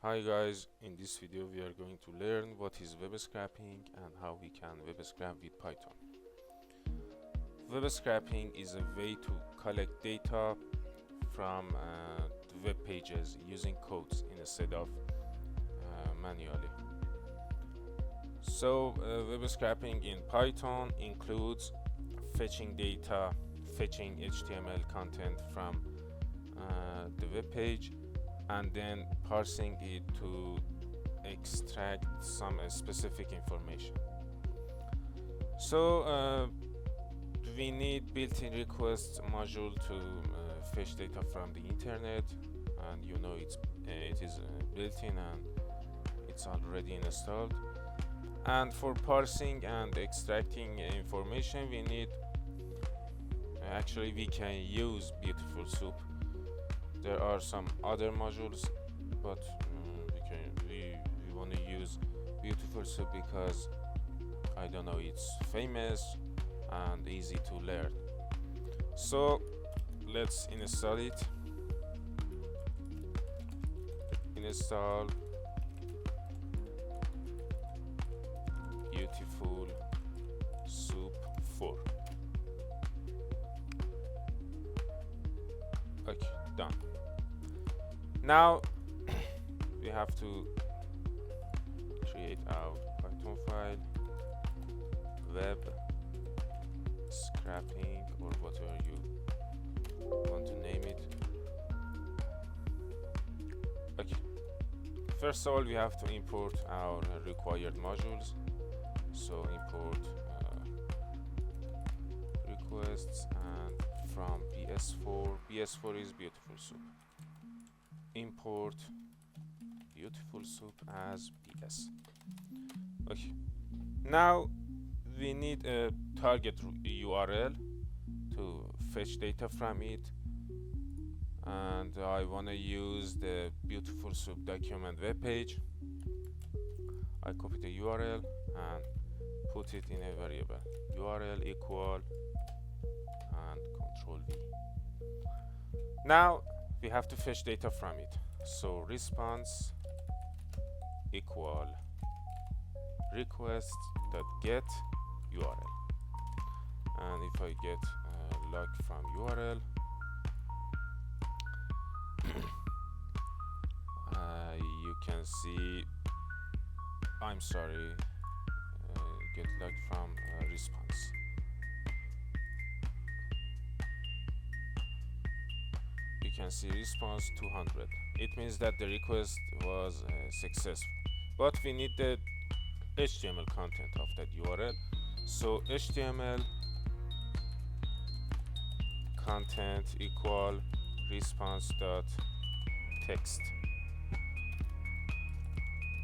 Hi guys, in this video we are going to learn what is web scraping and how we can web scrap with Python. Web scraping is a way to collect data from the web pages using codes instead of manually. So web scraping in Python includes fetching data, fetching HTML content from the web page, and then parsing it to extract some specific information. So we need built-in request module to fetch data from the internet, and you know it is built-in and it's already installed. And for parsing and extracting information, we need actually we can use beautifulsoup. There are some other modules, but we want to use beautifulsoup because I don't know, it's famous and easy to learn. So let's install it. Install beautifulsoup 4. Okay, done. Now we have to create our Python file, web scraping, or whatever you want to name it. Okay, first of all we have to import our required modules. So import requests, and from bs4 is beautifulsoup. Import beautifulsoup as bs. Okay, now we need a target URL to fetch data from it, and I want to use the beautifulsoup document web page. I copy the URL and put it in a variable, URL equal, and Control V. Now we have to fetch data from it. So response equal request.get URL, and if I get log from URL, you can see, I'm sorry, get log from response. You can see response 200. It means that the request was successful, but we need the HTML content of that URL. So HTML content equal response.text,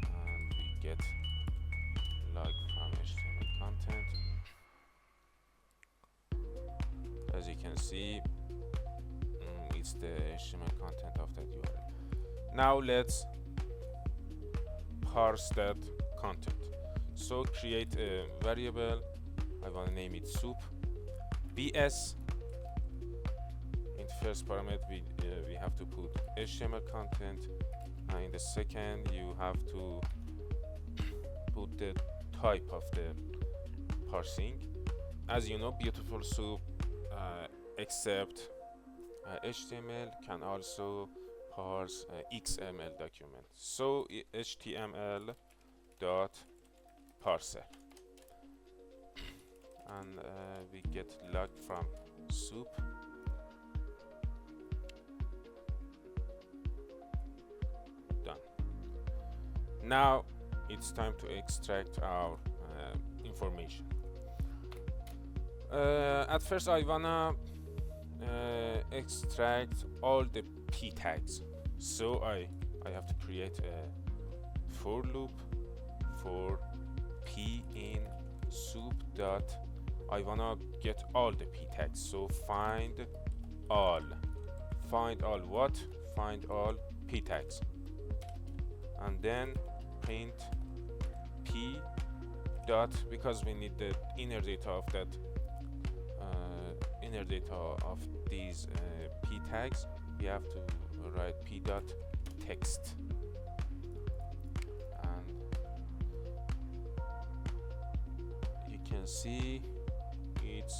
and we get log from HTML content. As you can see, it's the HTML content of that URL. Now let's parse that content. So create a variable. I want to name it soup bs. In the first parameter we have to put HTML content, and in the second you have to put the type of the parsing. As you know, beautifulsoup except HTML can also parse XML document. So HTML dot parser, and we get log from soup. Done. Now it's time to extract our information. At first I wanna extract all the p tags, so I have to create a for loop for p in soup dot. I wanna get all the p tags, so find all what? Find all p tags, and then print p dot, because we need the inner data of that inner data of these p tags. We have to write p dot text, see it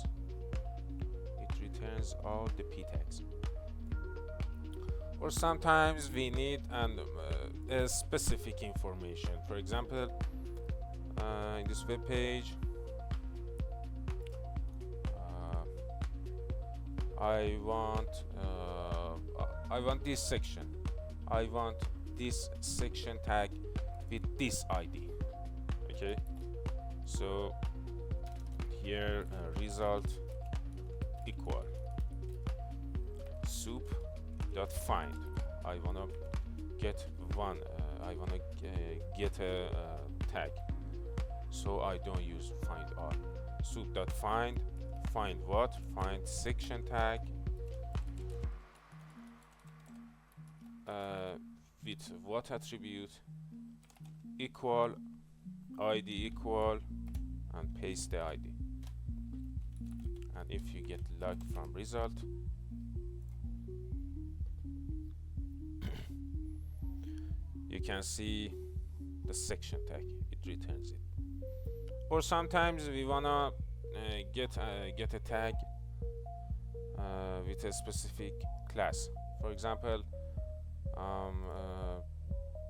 returns all the p tags. Or sometimes we need a specific information. For example, in this web page, I want this section. I want this section tag with this ID. Okay, so here result equal soup dot find. I wanna get one. I wanna get a tag, so I don't use find all. Soup dot find. Find what? Find section tag with what attribute equal ID equal, and paste the ID. And if you get log from result, you can see the section tag, it returns it. Or sometimes we wanna get a tag with a specific class. For example,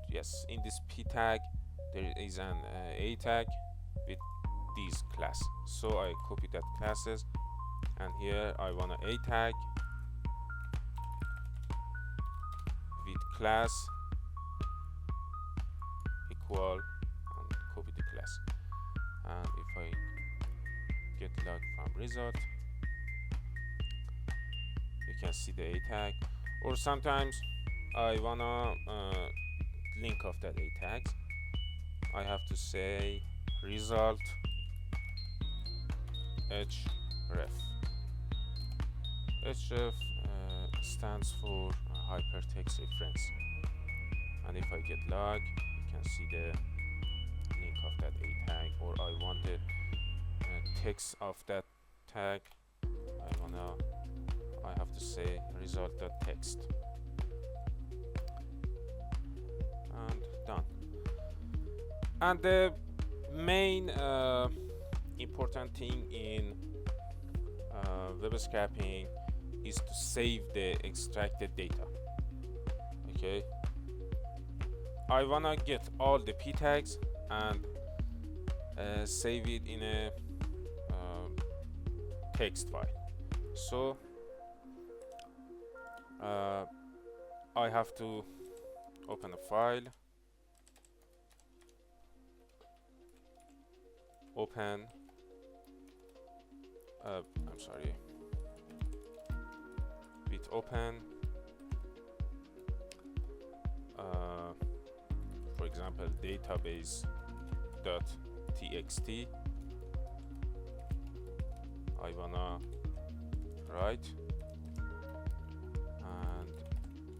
yes, in this p tag there is an a tag with these class, so I copy that classes, and here I want an a tag with class equal, and copy the class. And if I get log from result, you can see the a tag. Or sometimes I wanna link of that a tags. I have to say result href. Href stands for hypertext reference, and if I get log, you can see the link of that a tag. Or I want the text of that tag. I have to say result.text, and done. And the main important thing in web scraping is to save the extracted data. Okay, I wanna get all the p tags and save it in a text file. So I have to open a file, open I'm sorry, with open for example database.txt. I wanna write, and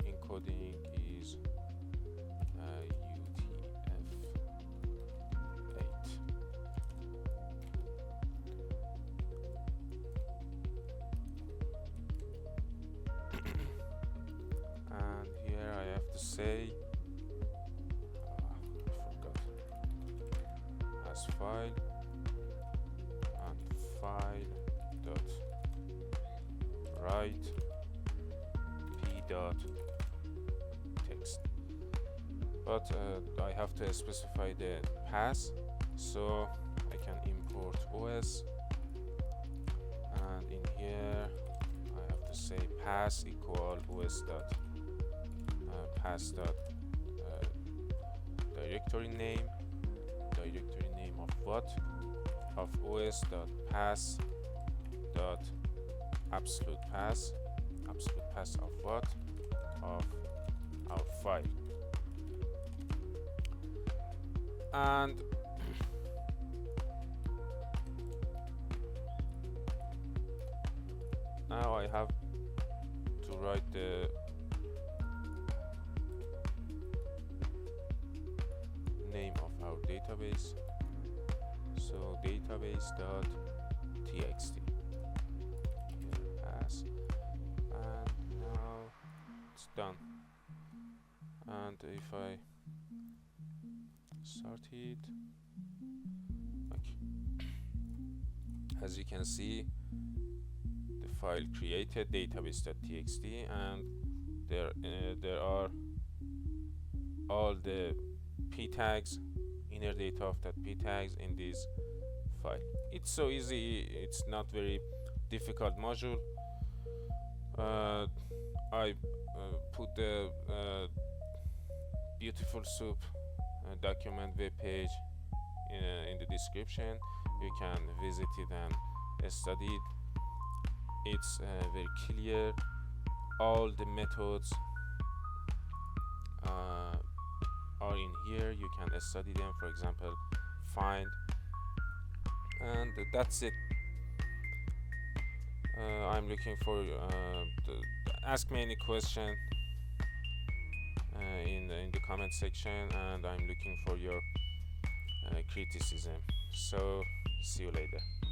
encoding is UTF-8. And here I have to say I forgot, as file, and file dot write p dot text. But I have to specify the path, so I can import OS, and in here I have to say path equal os dot path dot directory name of what, of os dot path dot absolute path of what, of our file. And now I have to write the name of our database, so database.txt pass, and now it's done. And if I start it, okay, As you can see, the file created database.txt, and there are all the p tags, inner data of that p tags in this file. It's so easy, it's not very difficult module. I put the beautiful soup document web page in the description. You can visit it and study it. It's very clear. All the methods are in here. You can study them, for example find, and that's it. I'm looking for ask me any question in the comment section, and I'm looking for your criticism. So see you later.